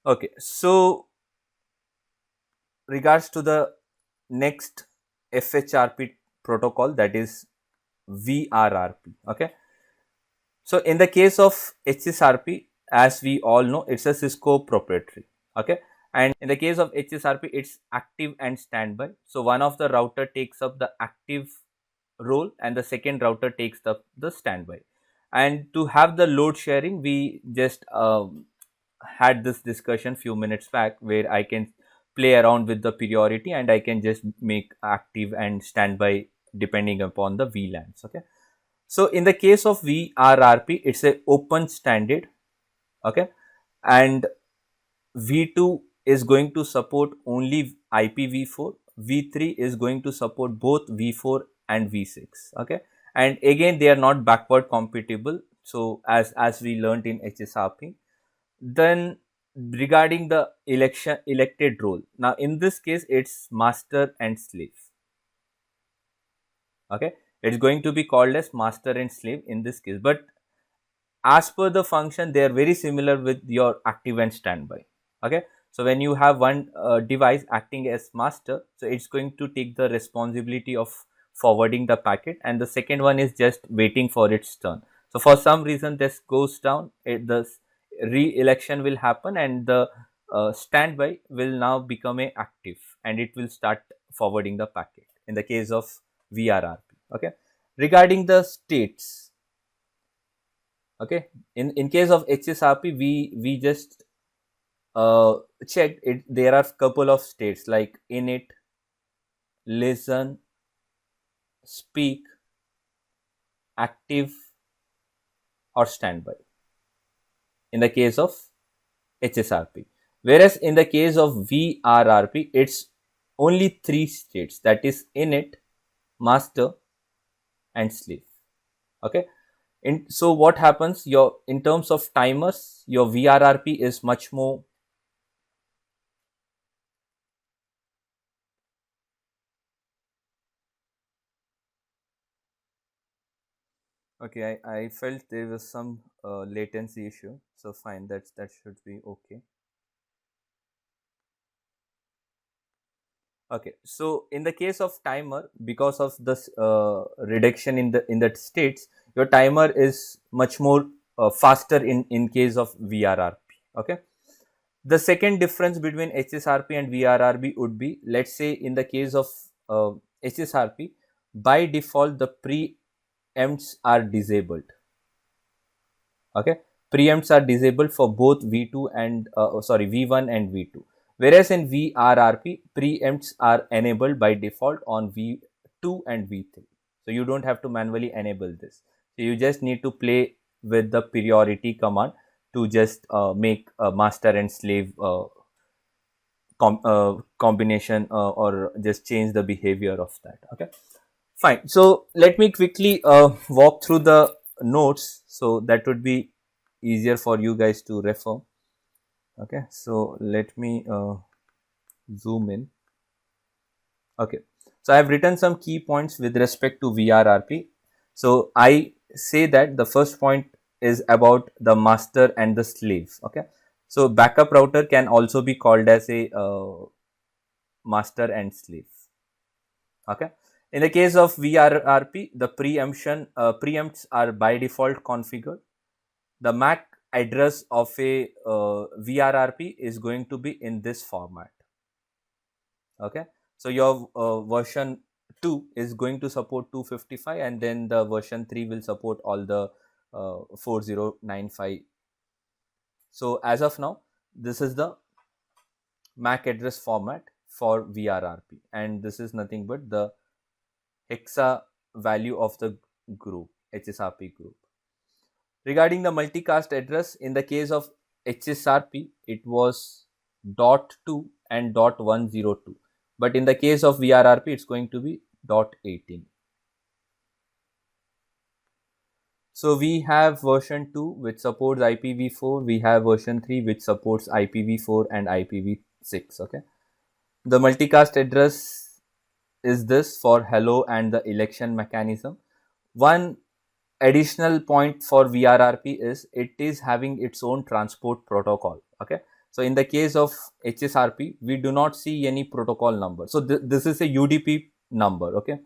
Okay, so regards to the next FHRP protocol, that is VRRP. Okay, so in the case of HSRP, as we all know, it's a Cisco proprietary. Okay, and in the case of HSRP, it's active and standby. So one of the router takes up the active role and the second router takes the standby. And to have the load sharing, we just had this discussion few minutes back where I can play around with the priority and I can just make active and standby depending upon the VLANs. Okay, so in the case of VRRP, it's a open standard. Okay, and V2 is going to support only IPv4. V3 is going to support both V4 and V6. Okay, and again they are not backward compatible. So as we learned in HSRP, then regarding the elected role, now in this case it's master and slave. Okay, it's going to be called as master and slave in this case, but as per the function they are very similar with your active and standby. Okay, so when you have one device acting as master, so it's going to take the responsibility of forwarding the packet and the second one is just waiting for its turn. So for some reason this goes down, the re-election will happen and the standby will now become a active and it will start forwarding the packet in the case of VRRP. Okay, regarding the states. Okay, in case of HSRP, we just checked it. There are couple of states like init, listen, speak, active, or standby in the case of HSRP. Whereas in the case of VRRP, it's only three states, that is init, master, and slave. Okay, so what happens, your in terms of timers, your VRRP is much more. Okay, I felt there was some latency issue. So fine, that should be okay. Okay, so in the case of timer, because of this reduction in the states, your timer is much more faster in case of VRRP. Okay, the second difference between HSRP and VRRP would be, let's say in the case of HSRP, by default the preempts are disabled. Okay, preempts are disabled for both V2 and sorry, V1 and V2, whereas in VRRP preempts are enabled by default on V2 and V3. So you don't have to manually enable this, so you just need to play with the priority command to just make a master and slave combination, or just change the behavior of that. Okay, fine. So let me quickly walk through the notes so that would be easier for you guys to refer. Okay, so let me zoom in. Okay, so I have written some key points with respect to VRRP. So I say that the first point is about the master and the slave. Okay, so backup router can also be called as a master and slave. Okay, in the case of VRRP, the preempts are by default configured. The MAC address of a VRRP is going to be in this format. Okay, so your version 2 is going to support 255 and then the version 3 will support all the 4095. So as of now, this is the MAC address format for VRRP and this is nothing but the hexa value of the group, HSRP group. Regarding the multicast address, in the case of HSRP, it was .2 and .102. But in the case of VRRP, it's going to be .18. So we have version 2 which supports IPv4. We have version 3 which supports IPv4 and IPv6. Okay. The multicast address is this for hello and the election mechanism. One additional point for VRRP is it is having its own transport protocol. Okay, So in the case of HSRP, we do not see any protocol number. So this is a UDP number. Okay.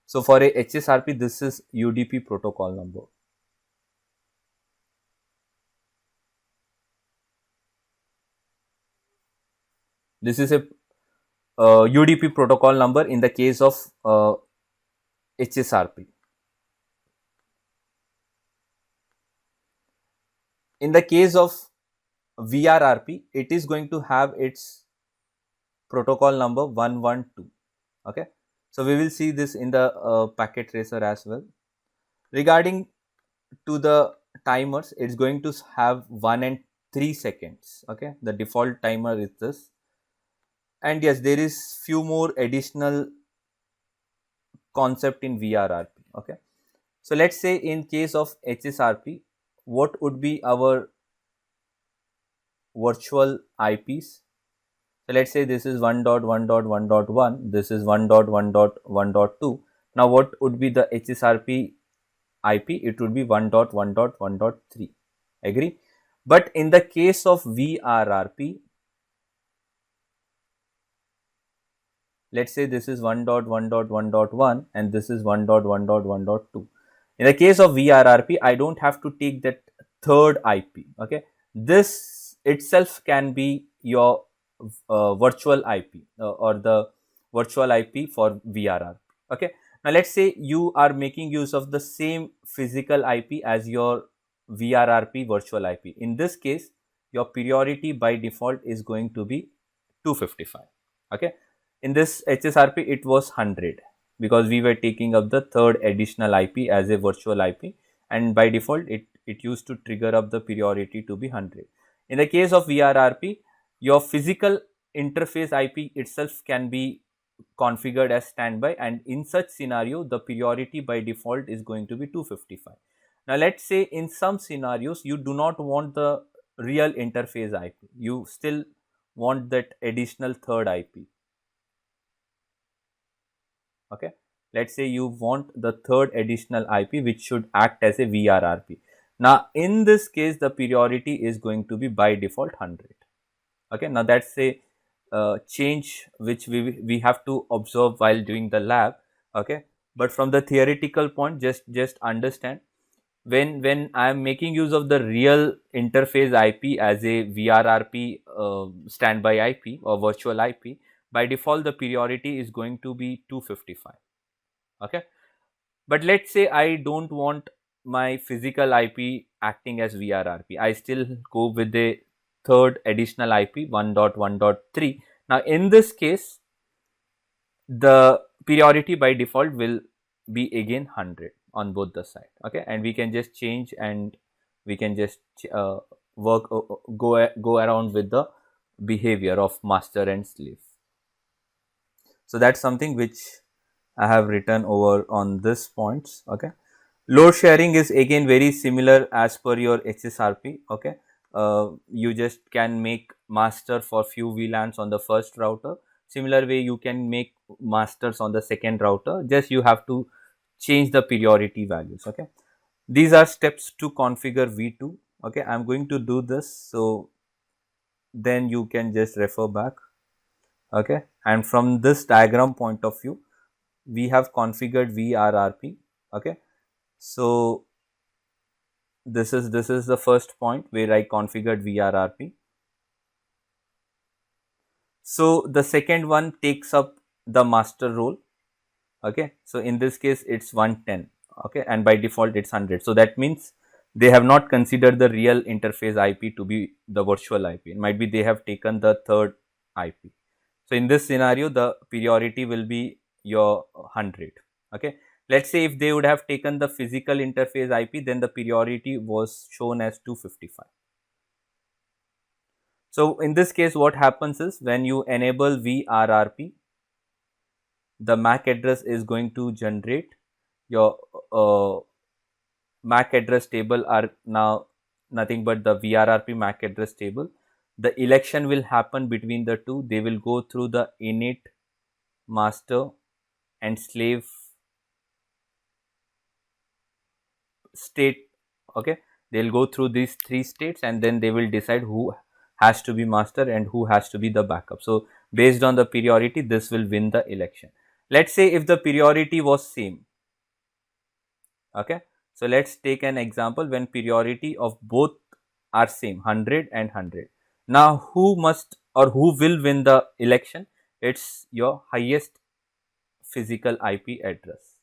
So for a HSRP, this is UDP protocol number. This is a UDP protocol number in the case of HSRP. In the case of VRRP, it is going to have its protocol number 112. Okay. So we will see this in the packet tracer as well. Regarding to the timers, it's going to have 1 and 3 seconds. Okay. The default timer is this. And yes, there is few more additional concept in VRRP. Okay. So let's say in case of HSRP, what would be our virtual IPs? So let's say this is 1.1.1.1, this is 1.1.1.2. Now what would be the HSRP IP? It would be 1.1.1.3. Agree? But in the case of VRRP, let's say this is 1.1.1.1 and this is 1.1.1.2. In the case of VRRP, I don't have to take that third IP. Okay, this itself can be your virtual IP or the virtual IP for VRRP. Okay, now let's say you are making use of the same physical IP as your VRRP virtual IP. In this case, your priority by default is going to be 255. Okay, in this HSRP, it was 100 because we were taking up the third additional IP as a virtual IP, and by default, it used to trigger up the priority to be 100. In the case of VRRP, your physical interface IP itself can be configured as standby, and in such scenario, the priority by default is going to be 255. Now, let's say in some scenarios, you do not want the real interface IP. You still want that additional third IP. Okay, let's say you want the third additional IP which should act as a VRRP. Now in this case, the priority is going to be by default 100. Okay, now that's a change which we have to observe while doing the lab. Okay, but from the theoretical point, just understand, when I am making use of the real interface IP as a VRRP standby IP or virtual IP, by default the priority is going to be 255. Okay, but let's say I don't want my physical IP acting as VRRP. I still go with the third additional IP 1.1.3. Now in this case, the priority by default will be again 100 on both the side. Okay, and we can just change and we can just go around with the behavior of master and slave. So that's something which I have written over on this points. Okay, load sharing is again very similar as per your HSRP. Okay, you just can make master for few VLANs on the first router. Similar way you can make masters on the second router. Just you have to change the priority values. Okay, these are steps to configure V2. Okay, I'm going to do this, so then you can just refer back. Okay, and from this diagram point of view, we have configured VRRP. Okay, so this is the first point where I configured VRRP. So the second one takes up the master role. Okay, so in this case it's 110. Okay, and by default it's 100. So that means they have not considered the real interface IP to be the virtual IP. It might be they have taken the third IP. So in this scenario, the priority will be your 100. Okay, let's say if they would have taken the physical interface IP, then the priority was shown as 255. So in this case, what happens is when you enable VRRP, the MAC address is going to generate your MAC address table are now nothing but the VRRP MAC address table. The election will happen between the two. They will go through the init, master and slave state. Okay, they'll go through these three states and then they will decide who has to be master and who has to be the backup. So based on the priority, this will win the election. Let's say if the priority was same. Okay, so let's take an example when priority of both are same, 100 and 100. Now who must or who will win the election? It's your highest physical IP address.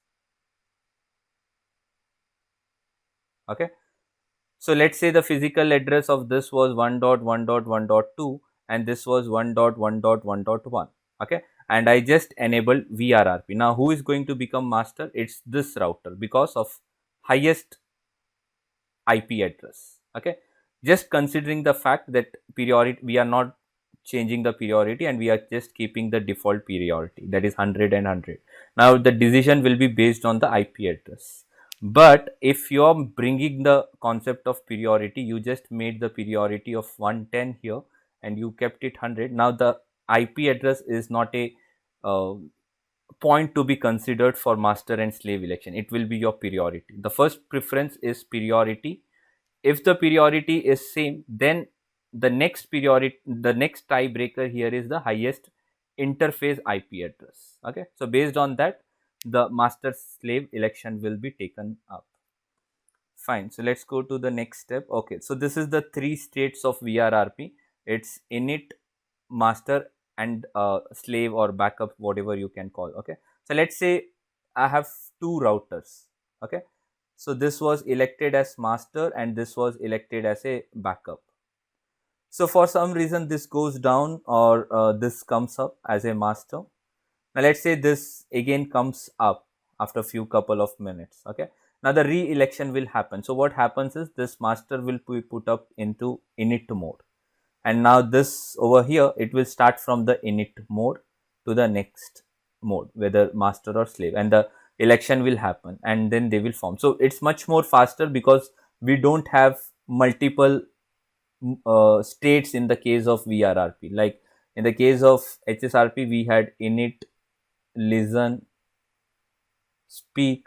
Okay, so let's say the physical address of this was 1.1.1.2 and this was 1.1.1.1. Okay, and I just enabled VRRP. Now who is going to become master? It's this router because of highest IP address. Okay, just considering the fact that priority, we are not changing the priority and we are just keeping the default priority, that is 100 and 100. Now the decision will be based on the IP address. But if you are bringing the concept of priority, you just made the priority of 110 here and you kept it 100. Now the IP address is not a uh, point to be considered for master and slave election. It will be your priority. The first preference is priority. If the priority is same, then the next tiebreaker here is the highest interface IP address. Okay, so based on that, the master slave election will be taken up. Fine, so let's go to the next step. Okay, so this is the three states of VRRP. It's init, master, and slave or backup, whatever you can call. Okay, so let's say I have two routers. Okay, so this was elected as master and this was elected as a backup. So for some reason this goes down or this comes up as a master. Now let's say this again comes up after few couple of minutes. Okay, now the re-election will happen. So what happens is this master will be put up into init mode, and now this over here, it will start from the init mode to the next mode, whether master or slave, and the election will happen and then they will form. So it's much more faster because we don't have multiple states in the case of VRRP. Like in the case of HSRP, we had init, listen, speak,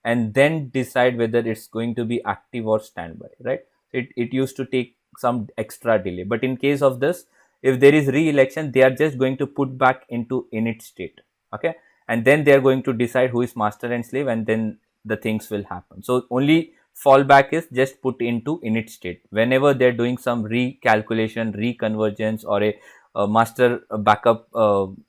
and then decide whether it's going to be active or standby, right? It used to take some extra delay. But in case of this, if there is re-election, they are just going to put back into init state. Okay, and then they are going to decide who is master and slave, and then the things will happen. So only fallback is just put into init state whenever they're doing some recalculation, reconvergence, or a master backup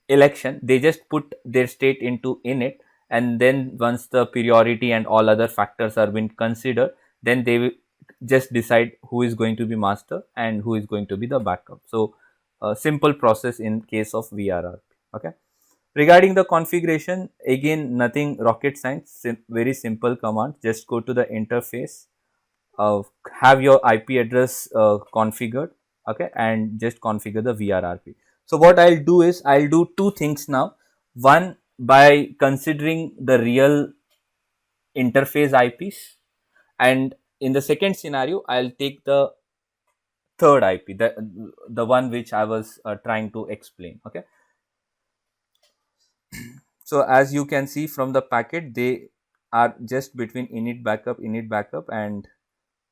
election. They just put their state into init, and then once the priority and all other factors are been considered, then they will just decide who is going to be master and who is going to be the backup. So a simple process in case of VRRP. Okay, regarding the configuration, again nothing rocket science, very simple command. Just go to the interface, have your IP address configured. Okay, and just configure the VRRP. So what I'll do is I'll do two things now. One, by considering the real interface IPs, and in the second scenario I'll take the third IP, the one which I was trying to explain. Okay, so as you can see from the packet, they are just between init backup, and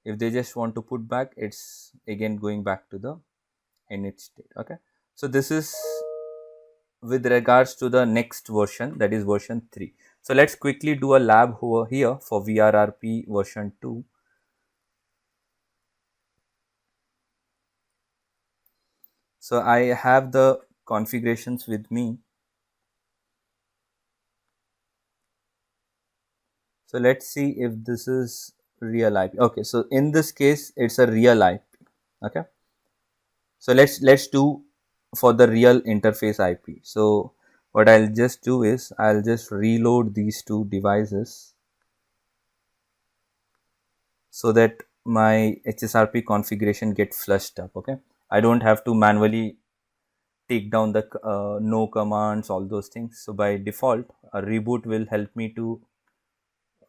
if they just want to put back, it's again going back to the init state. Okay, so this is with regards to the next version, that is version 3. So let's quickly do a lab over here for VRRP version 2. So I have the configurations with me. So let's see if this is real IP. Okay, so in this case it's a real IP. Okay, so let's do for the real interface IP. So what I'll just do is I'll just reload these two devices so that my HSRP configuration get flushed up. Okay, I don't have to manually take down the no commands, all those things. So by default, a reboot will help me to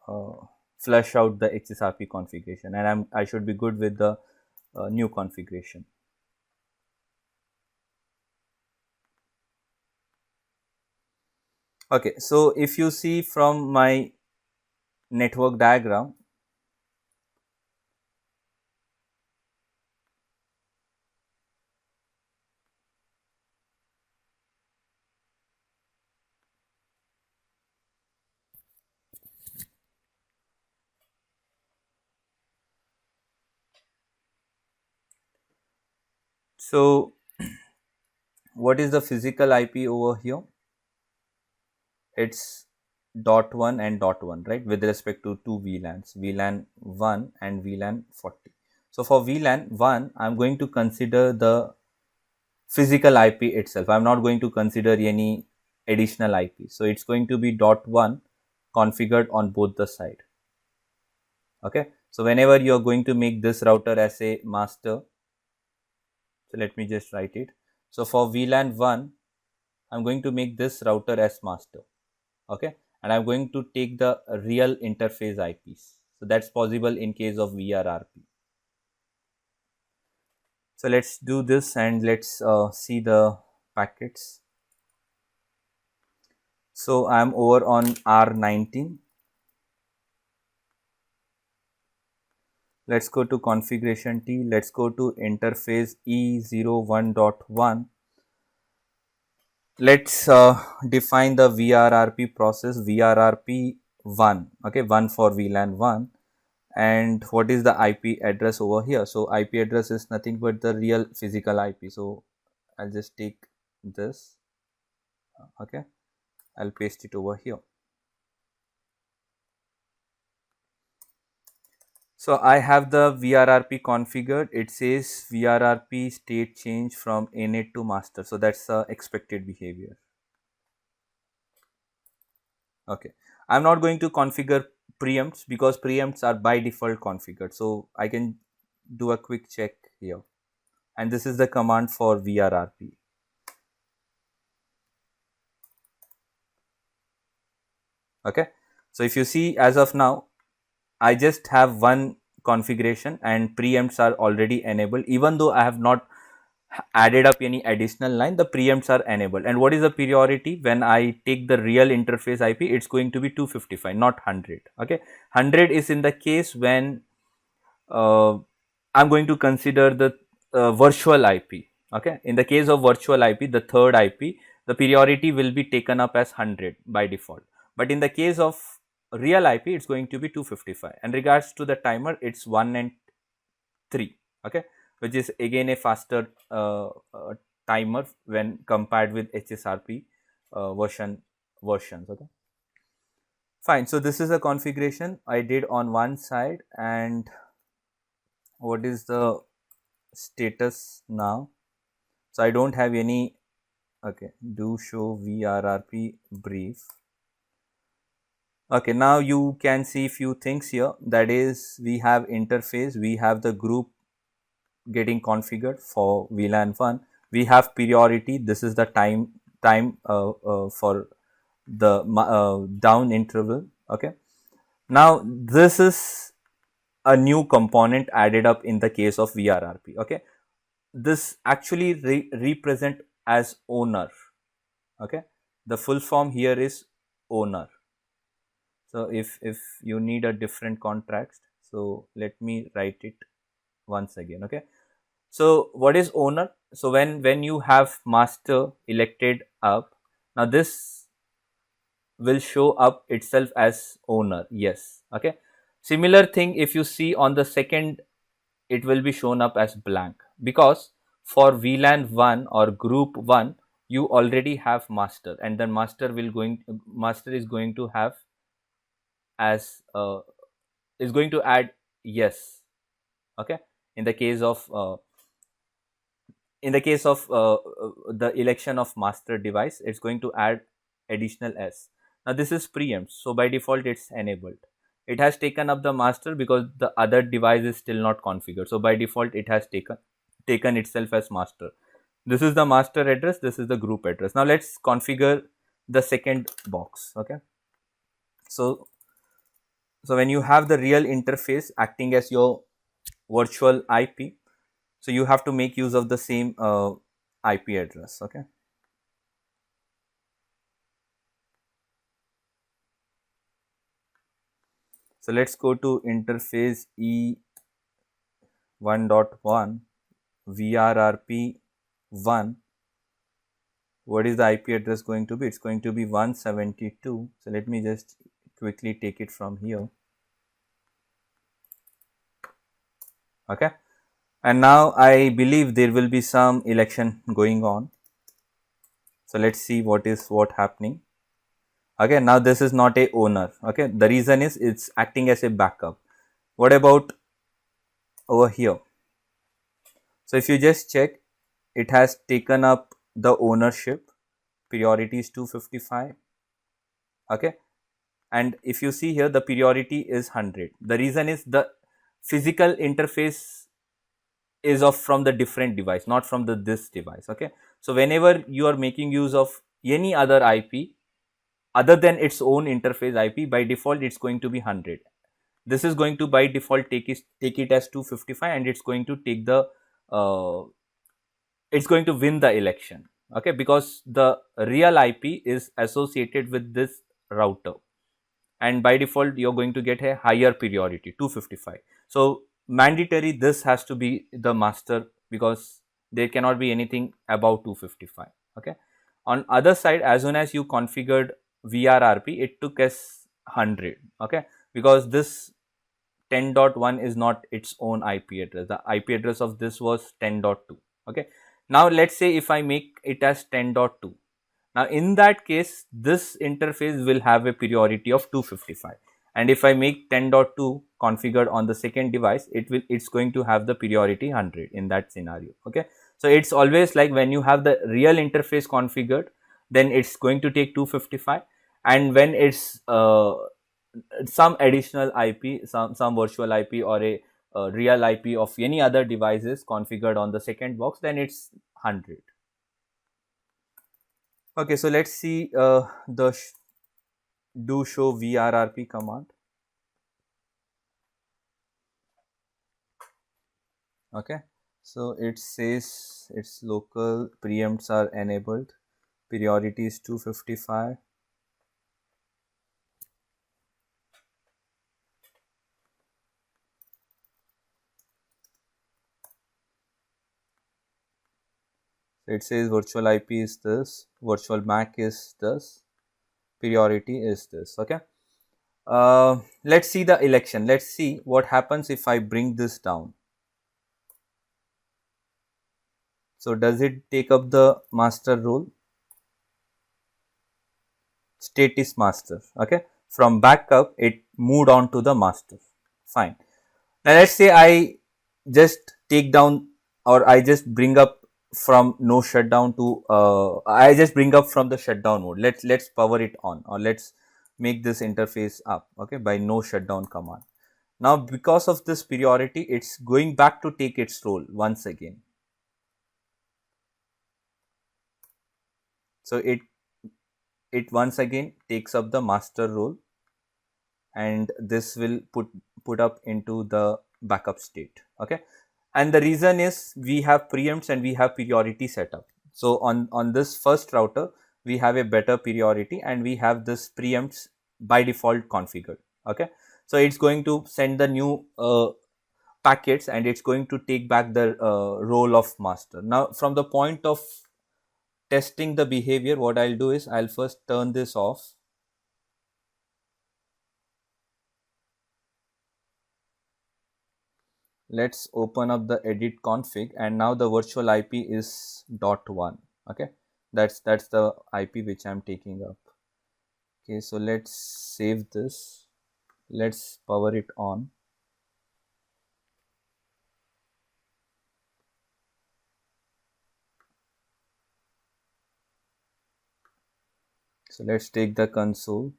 uh, flush out the HSRP configuration, and I should be good with the new configuration. Okay, so if you see from my network diagram, So what is the physical IP over here? It's dot 1 and dot 1, right, with respect to two VLANs, VLAN 1 and VLAN 40. So for VLAN 1, I'm going to consider the physical IP itself. I'm not going to consider any additional IP. So it's going to be dot 1 configured on both the side. Okay. So whenever you're going to make this router as a master, so let me just write it. So for VLAN 1, I'm going to make this router as master. Okay. And I'm going to take the real interface IPs. So that's possible in case of VRRP. So let's do this and let's see the packets. So I'm over on R19. Let's go to configuration T. Let's go to interface E01.1. Let's define the VRRP process, VRRP1. Okay, 1 for VLAN 1. And what is the IP address over here? So IP address is nothing but the real physical IP. So I'll just take this. Okay, I'll paste it over here. So I have the VRRP configured. It says VRRP state change from init to master. So that's the expected behavior. Okay. I'm not going to configure preempts because preempts are by default configured. So I can do a quick check here. And this is the command for VRRP. Okay. So if you see, as of now, I just have one configuration and preempts are already enabled. Even though I have not added up any additional line, the preempts are enabled. And what is the priority? When I take the real interface IP, it's going to be 255, not 100. Okay. 100 is in the case when I'm going to consider the virtual IP. Okay. In the case of virtual IP, the third IP, the priority will be taken up as 100 by default. But in the case of real IP, it's going to be 255. And regards to the timer, it's 1 and 3. Okay. Which is again a faster timer when compared with HSRP versions. Okay. Fine. So this is a configuration I did on one side, and what is the status now? So I don't have any. Okay, do show VRRP brief. Okay, now you can see few things here. That is, we have interface, we have the group getting configured for VLAN 1. We have priority. This is the time for the down interval. Okay. Now this is a new component added up in the case of VRRP. Okay. This actually represent as owner. Okay. The full form here is owner. So if you need a different contrast, so let me write it once again. Okay. So what is owner? So when you have master elected up, now this will show up itself as owner. Yes. Okay. Similar thing, if you see on the second, it will be shown up as blank, because for VLAN 1 or group 1, you already have master, and then master is going to have as is going to add yes. Okay. In the case of the election of master device, it's going to add additional s. Now this is preempt, so by default it's enabled. It has taken up the master because the other device is still not configured, so by default it has taken itself as master. This is the master address, this is the group address. Now let's configure the second box. Okay. So when you have the real interface acting as your virtual IP, so you have to make use of the same IP address. Okay. So let's go to interface E1.1 VRRP1. What is the IP address going to be? It's going to be 172. So let me just quickly take it from here. Okay. And now I believe there will be some election going on. So let's see what happening. Okay, now this is not a owner. Okay, the reason is it's acting as a backup. What about over here? So if you just check, it has taken up the ownership. Priority is 255. Okay, and if you see here, the priority is 100. The reason is the physical interface is of from the different device, not from the this device. Okay, so whenever you are making use of any other IP other than its own interface IP, by default it's going to be 100. This is going to by default take it as 255, and it's going to take the uh, it's going to win the election. Okay, because the real IP is associated with this router, and by default you're going to get a higher priority, 255. So mandatory this has to be the master, because there cannot be anything above 255. Okay, on other side, as soon as you configured VRRP, it took as 100. Okay, because this 10.1 is not its own IP address. The IP address of this was 10.2. Okay, now let's say if I make it as 10.2, now in that case, this interface will have a priority of 255. And if I make 10.2 configured on the second device, it's going to have the priority 100 in that scenario. Okay, so it's always like when you have the real interface configured, then it's going to take 255, and when it's some additional IP, some virtual IP or a real IP of any other devices configured on the second box, then it's 100. Okay, so let's see the do show VRRP command. Okay, so it says its local preempts are enabled. Priority is 255. So it says virtual IP is this, virtual MAC is this, priority is this. Okay, let's see the election. Let's see what happens if I bring this down. So does it take up the master role? State is master. Okay, from backup it moved on to the master. Fine. Now let's say I just take down, or I just bring up from no shutdown to I just bring up from the shutdown mode. Let's power it on, or let's make this interface up. Okay, by no shutdown command. Now because of this priority, it's going back to take its role once again. So it once again takes up the master role, and this will put up into the backup state. Okay, and the reason is we have preempts and we have priority setup. So on this first router we have a better priority, and we have this preempts by default configured. Okay, so it's going to send the new packets, and it's going to take back the role of master. Now from the point of testing the behavior, what I'll do is I'll first turn this off. Let's open up the edit config, and now the virtual IP is .1. Okay, that's the IP which I'm taking up. Okay, so let's save this. Let's power it on. So let's take the console.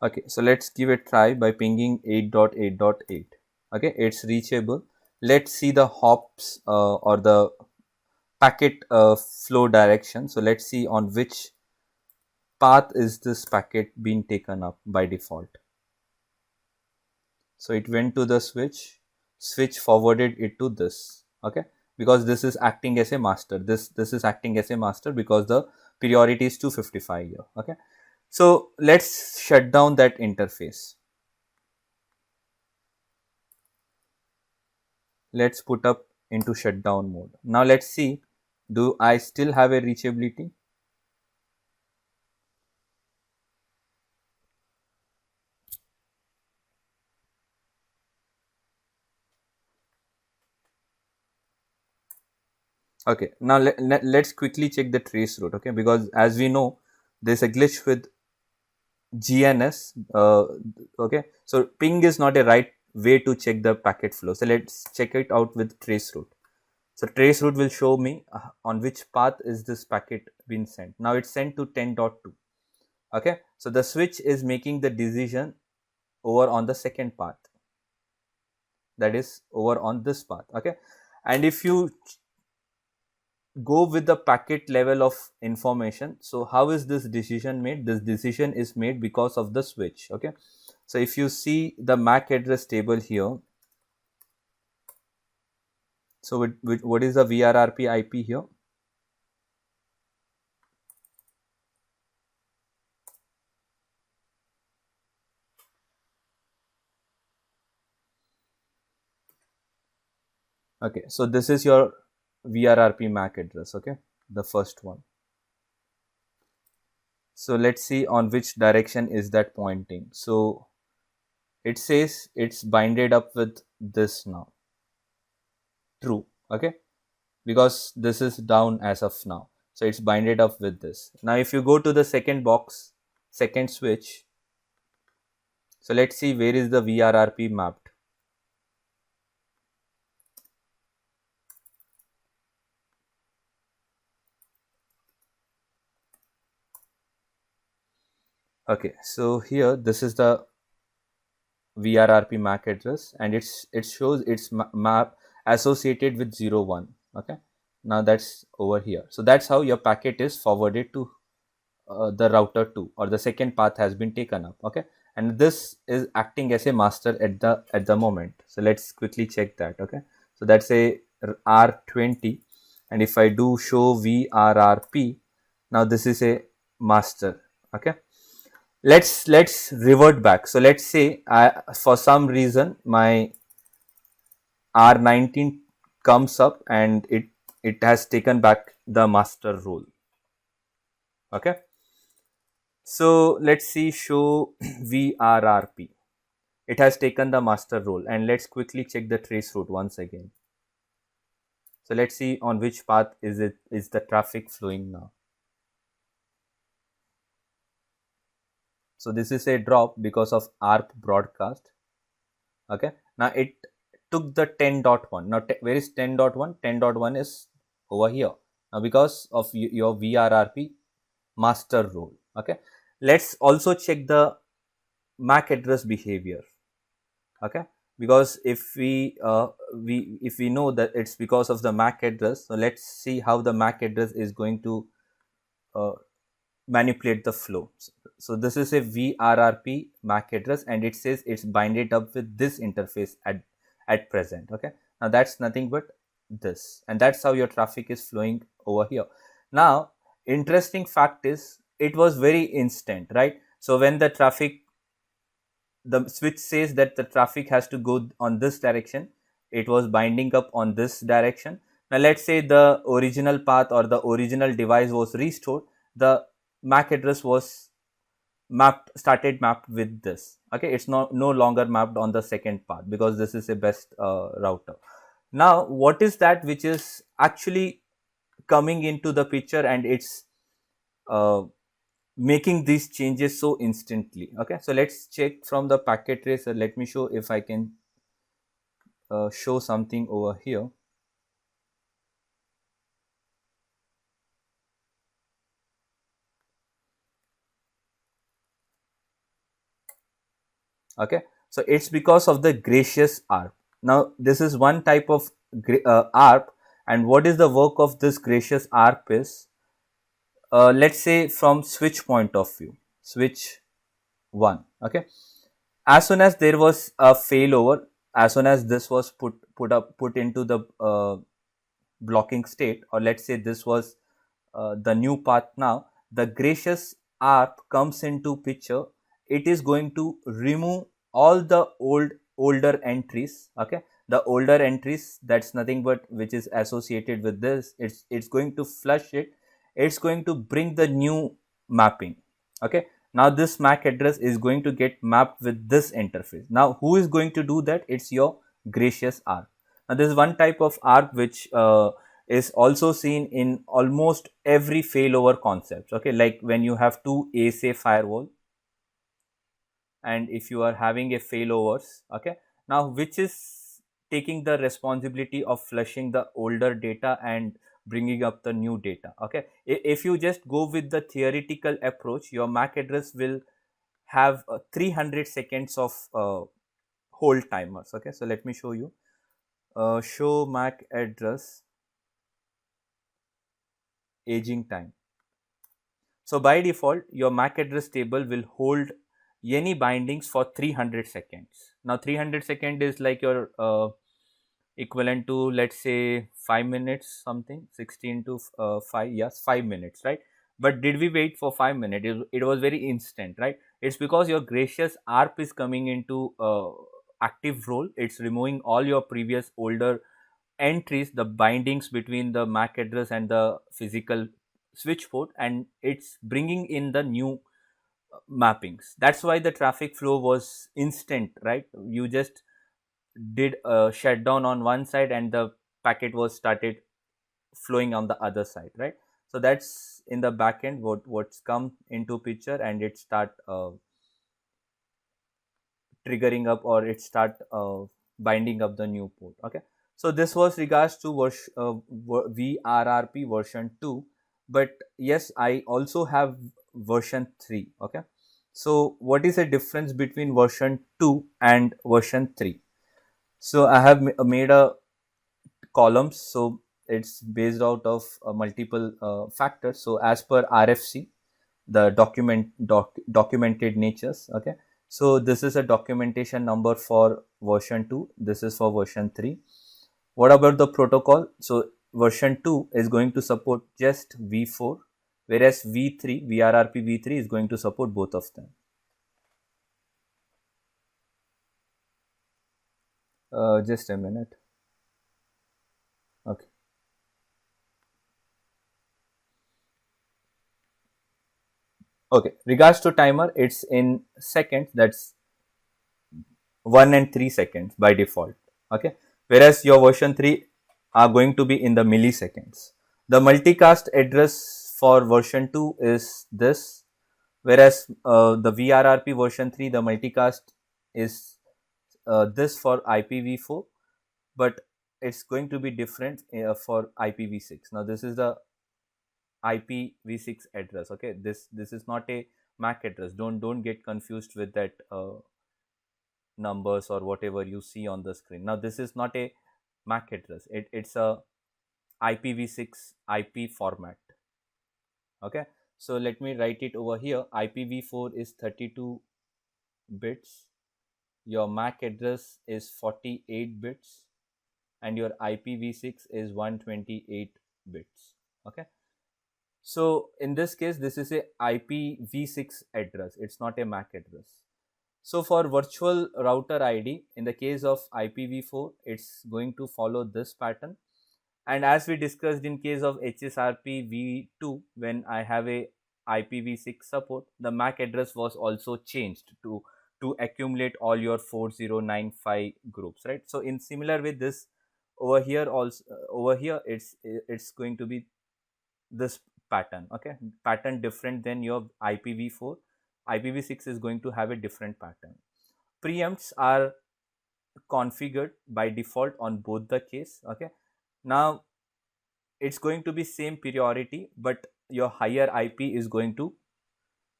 Okay, so let's give it a try by pinging 8.8.8. Okay, it's reachable. Let's see the hops or the packet flow direction. So let's see on which path is this packet being taken up by default. So it went to the switch forwarded it to this. Okay, because this is acting as a master. This is acting as a master because the priority is 255 here. Okay, so let's shut down that interface. Let's put up into shutdown mode. Now let's see, do I still have a reachability? Okay, now let's quickly check the trace route. Okay, because as we know, there's a glitch with GNS. Okay, so ping is not a right way to check the packet flow. So let's check it out with trace route. So trace route will show me on which path is this packet being sent. Now it's sent to 10.2. Okay, so the switch is making the decision over on the second path, that is over on this path. Okay, and if you go with the packet level of information, so how is this decision made? This decision is made because of the switch. Okay, so if you see the MAC address table here, so what is the VRRP IP here? Okay, so this is your VRRP MAC address. Okay, the first one. So let's see on which direction is that pointing. So it says it's binded up with this now. True. Okay, because this is down as of now. So it's binded up with this. Now if you go to the second box, second switch, so let's see where is the VRRP mapped. Okay, so here this is the VRRP MAC address, and it shows its map associated with 01. Okay, now that's over here. So that's how your packet is forwarded to the router 2, or the second path has been taken up. Okay, and this is acting as a master at the moment. So let's quickly check that. Okay, so that's a R20, and if I do show VRRP, now this is a master. Okay, let's revert back. So let's say for some reason my R19 comes up and it has taken back the master role. Okay, so let's see, show VRRP. It has taken the master role, and let's quickly check the trace route once again. So let's see on which path is the traffic flowing now. So this is a drop because of ARP broadcast. Okay, now it took the 10.1. Now where is 10.1? 10.1 is over here. Now because of your VRRP master role. Okay, let's also check the MAC address behavior. Okay, because if we know that it's because of the MAC address, so let's see how the MAC address is going to uh, manipulate the flow. So this is a VRRP MAC address, and it says it's binded up with this interface at present. Okay, now that's nothing but this, and that's how your traffic is flowing over here. Now interesting fact is it was very instant, right? So when the traffic, the switch says that the traffic has to go on this direction, it was binding up on this direction. Now let's say the original path or the original device was restored, the MAC address was started mapped with this. Okay, it's no longer mapped on the second path because this is a best router. Now what is that which is actually coming into the picture, and it's uh, making these changes so instantly? Okay, so let's check from the packet tracer. Let me show if I can show something over here. Okay, so it's because of the gracious ARP. Now this is one type of ARP, and what is the work of this gracious ARP is, let's say from switch point of view, switch 1. Okay, as soon as there was a failover, as soon as this was put into the blocking state, or let's say this was the new path, now the gracious ARP comes into picture. It is going to remove all the older entries. Okay, the older entries, that's nothing but which is associated with this. It's going to flush it. It's going to bring the new mapping. Okay, now this MAC address is going to get mapped with this interface. Now who is going to do that? It's your gracious ARP. Now this is one type of ARP which is also seen in almost every failover concepts. Okay, like when you have two ASA firewall, and if you are having a failovers, okay, now which is taking the responsibility of flushing the older data and bringing up the new data. Okay, if you just go with the theoretical approach, your MAC address will have 300 seconds of hold timers. Okay, so let me show you. Show MAC address aging time. So by default, your MAC address table will hold any bindings for 300 seconds. Now 300 second is like your equivalent to, let's say, 5 minutes something, 16 to 5, yes, 5 minutes, right? But did we wait for 5 minutes? It was very instant, right? It's because your gracious ARP is coming into active role. It's removing all your previous older entries, the bindings between the MAC address and the physical switch port, and it's bringing in the new mappings. That's why the traffic flow was instant, right? You just did a shutdown on one side and the packet was started flowing on the other side, right? So that's in the backend what's come into picture, and it start triggering up, or it start binding up the new port. Okay, so this was regards to VRRP version 2, but yes, I also have version 3. Okay, so what is the difference between version 2 and version 3? So I have made a columns, so it's based out of multiple factors. So as per RFC, the documented natures. Okay, so this is a documentation number for version 2, this is for version 3. What about the protocol? So version 2 is going to support just v4, whereas VRRP v3 is going to support both of them. Just a minute. Okay. Okay, regards to timer, it's in seconds. That's 1 and 3 seconds by default. Okay, whereas your version 3 are going to be in the milliseconds. The multicast address for version 2 is this, whereas the VRRP version 3, the multicast is this for IPv4, but it's going to be different for IPv6. Now this is the IPv6 address. Okay, this is not a MAC address. Don't get confused with that numbers or whatever you see on the screen. Now this is not a MAC address. It's a IPv6 IP format. Okay, so let me write it over here. IPv4 is 32 bits. Your MAC address is 48 bits, and your IPv6 is 128 bits. Okay, so in this case, this is a IPv6 address. It's not a MAC address. So for virtual router ID, in the case of IPv4, it's going to follow this pattern. And as we discussed in case of HSRP v2, when I have a IPv6 support, the MAC address was also changed to accumulate all your 4095 groups, right? So in similar with this, over here also, over here it's going to be this pattern. Okay, pattern different than your IPv4. IPv6 is going to have a different pattern. Preempts are configured by default on both the case. Okay, now it's going to be same priority, but your higher IP is going to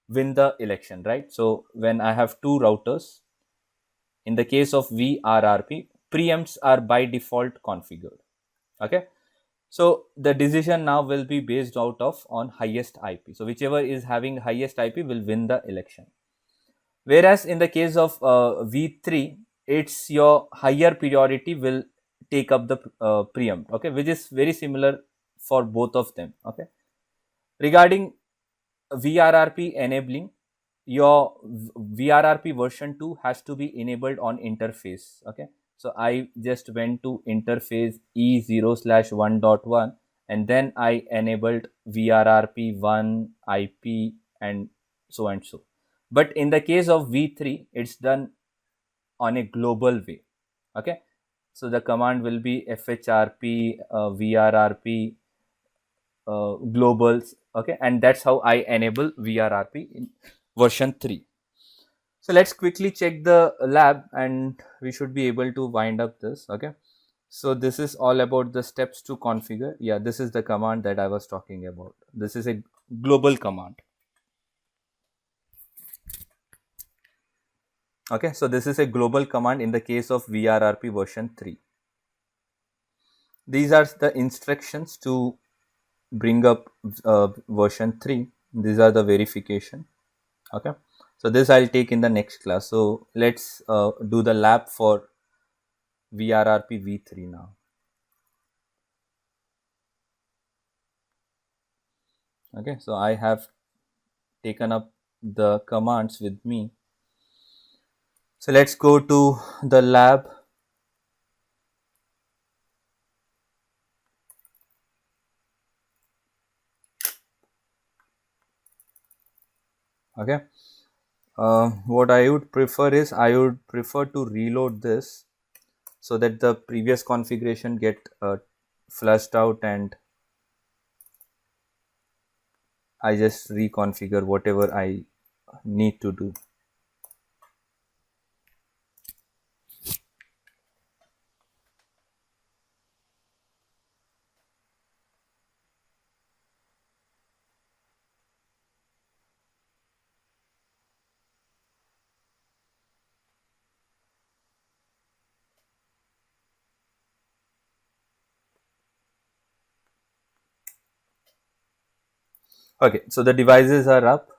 win the election, right? So when I have two routers, in the case of VRRP, preempts are by default configured. Okay, so the decision now will be based out of on highest IP. So whichever is having highest IP will win the election. Whereas in the case of V3, it's your higher priority will take up the preempt. Okay, which is very similar for both of them. Okay, regarding VRRP enabling, your VRRP version 2 has to be enabled on interface. Okay, so I just went to interface E0/1.1 and then I enabled VRRP 1 IP and so and so. But in the case of V3, it's done on a global way. Okay, So the command will be fhrp vrrp globals. Okay, and that's how I enable vrrp in version 3. So let's quickly check the lab and we should be able to wind up this. Okay, so this is all about the steps to configure. Yeah, this is the command that I was talking about. This is a global command. Okay, so this is a global command in the case of vrrp version 3. These are the instructions to bring up version 3. These are the verification. Okay, so this I'll take in the next class. So let's do the lab for vrrp v3 now. Okay, so I have taken up the commands with me. So let's go to the lab. Okay, what I would prefer is I would prefer to reload this so that the previous configuration get flushed out and I just reconfigure whatever I need to do. Okay, so the devices are up.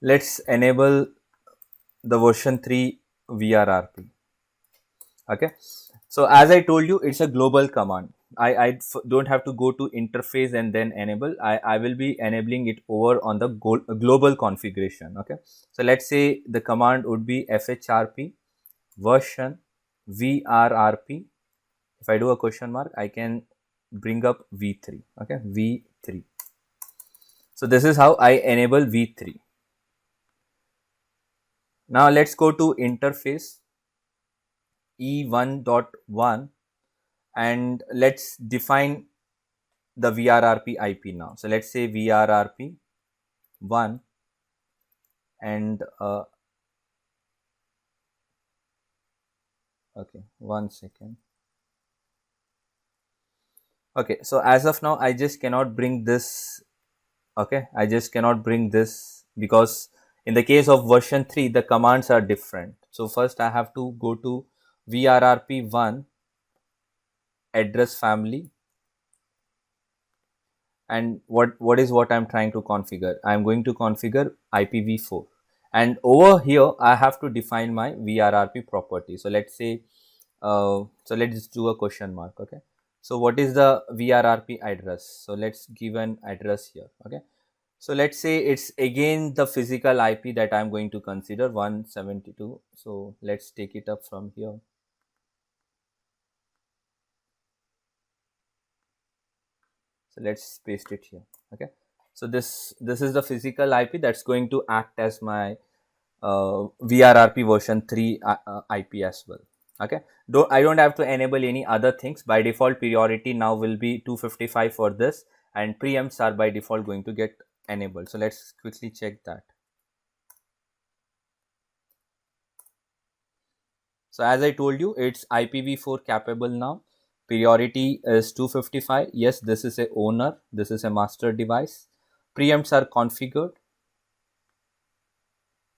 Let's enable the version 3 vrrp. Okay, so as I told you, it's a global command. I don't have to go to interface and then enable. I will be enabling it over on the global configuration. Okay, so let's say the command would be fhrp version vrrp. If I do a question mark, I can bring up v3. Okay, v3. So this is how I enable v3. Now let's go to interface e1.1 and let's define the vrrp IP now. So let's say vrrp 1 and okay, 1 second. Okay, so as of now I just cannot bring this. Okay, I just cannot bring this because in the case of version 3 the commands are different. So first I have to go to vrrp1 address family, and what I'm trying to configure. I'm going to configure IPv4, and over here I have to define my vrrp property. So let's say so let's just do a question mark. Okay, so what is the vrrp address? So let's give an address here. Okay, so let's say it's again the physical IP that I'm going to consider 172. So let's take it up from here. So let's paste it here. Okay, so this is the physical IP that's going to act as my vrrp version 3 IP as well. Okay, I don't have to enable any other things. By default priority now will be 255 for this, and preempts are by default going to get enabled. So let's quickly check that. So as I told you, it's IPv4 capable now. Priority is 255. Yes, this is a owner. This is a master device. Preempts are configured.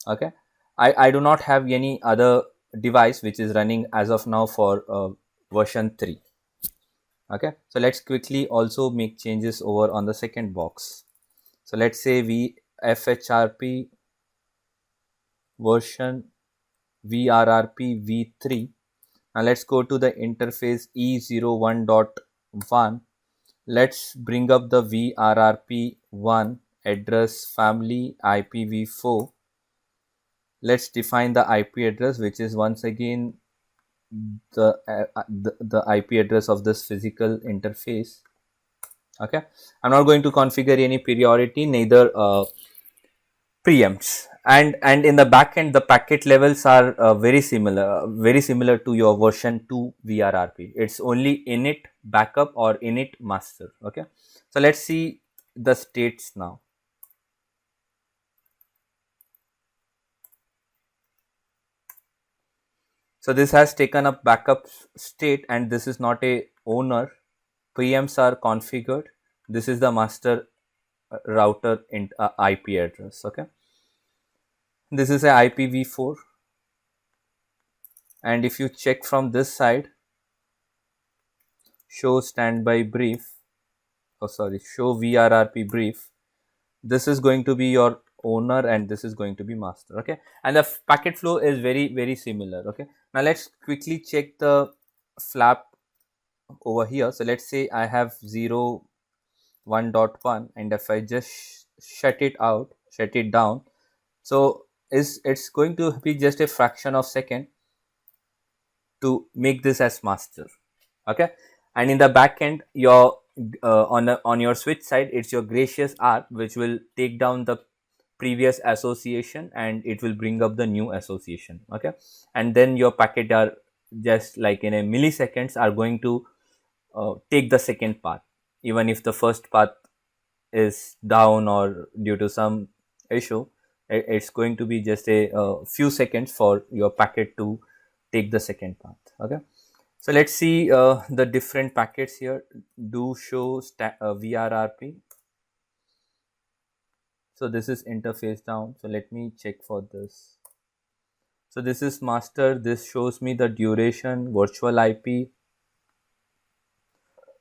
Okay. I do not have any other device which is running as of now for version 3. Okay. So let's quickly also make changes over on the second box. So let's say FHRP version vrrp v3. Now let's go to the interface e01.1. Let's bring up the vrrp1 address family IPv4. Let's define the IP address, which is once again the IP address of this physical interface. Okay, I'm not going to configure any priority, neither preempts. and in the backend the packet levels are very similar to your version 2 VRRP. It's only init backup or init master. Okay, so let's see the states now. So this has taken up backup state, and this is not a owner. Preamps are configured. This is the master router IP address. Okay, this is a IPv4, and if you check from this side, show standby brief, show VRRP brief, this is going to be your owner and this is going to be master. Okay, and the packet flow is very similar. Okay, now let's quickly check the flap over here. So let's say I have 0 1.1, and if I just shut it down, so it's going to be just a fraction of second to make this as master. Okay, and in the back end, your on your switch side, it's your gracious R which will take down the previous association and it will bring up the new association. Okay, and then your packet are just like in a milliseconds are going to take the second path, even if the first path is down or due to some issue. It's going to be just a few seconds for your packet to take the second path. Okay, so let's see the different packets here. Do show VRRP. So this is interface down. So let me check for this. So this is master. This shows me the duration, virtual IP.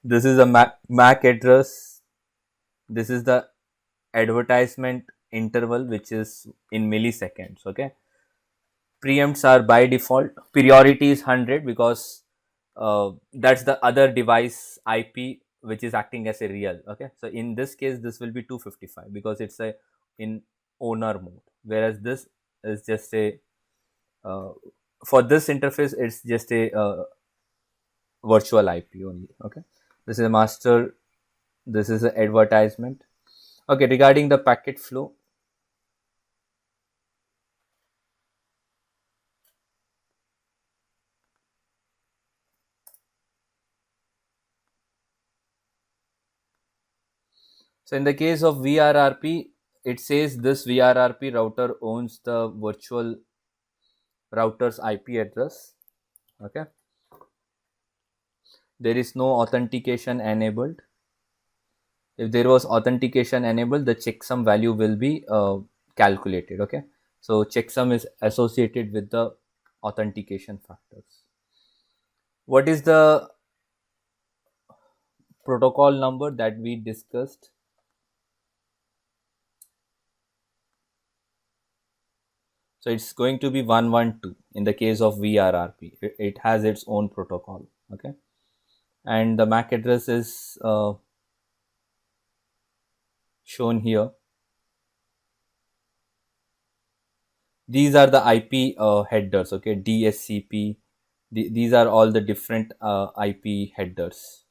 This is a MAC address. This is the advertisement interval, which is in milliseconds. Okay, preempts are by default. Priority is 100 because that's the other device IP which is acting as a real. Okay, so in this case this will be 255 because it's a in owner mode, whereas this is just a for this interface it's just a virtual IP only. Okay, this is a master, this is an advertisement. Okay, regarding the packet flow, so in the case of VRRP, it says this VRRP router owns the virtual router's IP address. Okay, there is no authentication enabled. If there was authentication enabled, the checksum value will be calculated. Okay, so checksum is associated with the authentication factors. What is the protocol number that we discussed? So it's going to be 112 in the case of VRRP. It has its own protocol. Okay, and the MAC address is shown here. These are the IP headers. Okay, DSCP. These are all the different IP headers,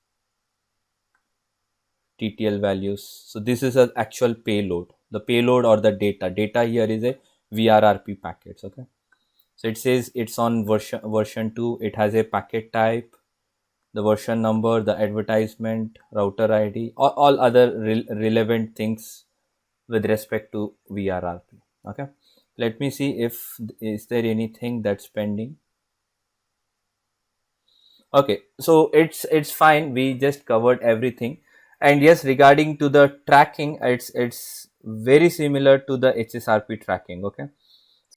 TTL values. So this is an actual payload. The payload or the data here is a VRRP packets. Okay, so it says it's on version 2. It has a packet type, the version number, the advertisement, router ID, all other relevant things with respect to VRRP. Okay, let me see if is there anything that's pending. Okay, so it's fine. We just covered everything. And yes, regarding to the tracking, it's very similar to the HSRP tracking. Okay,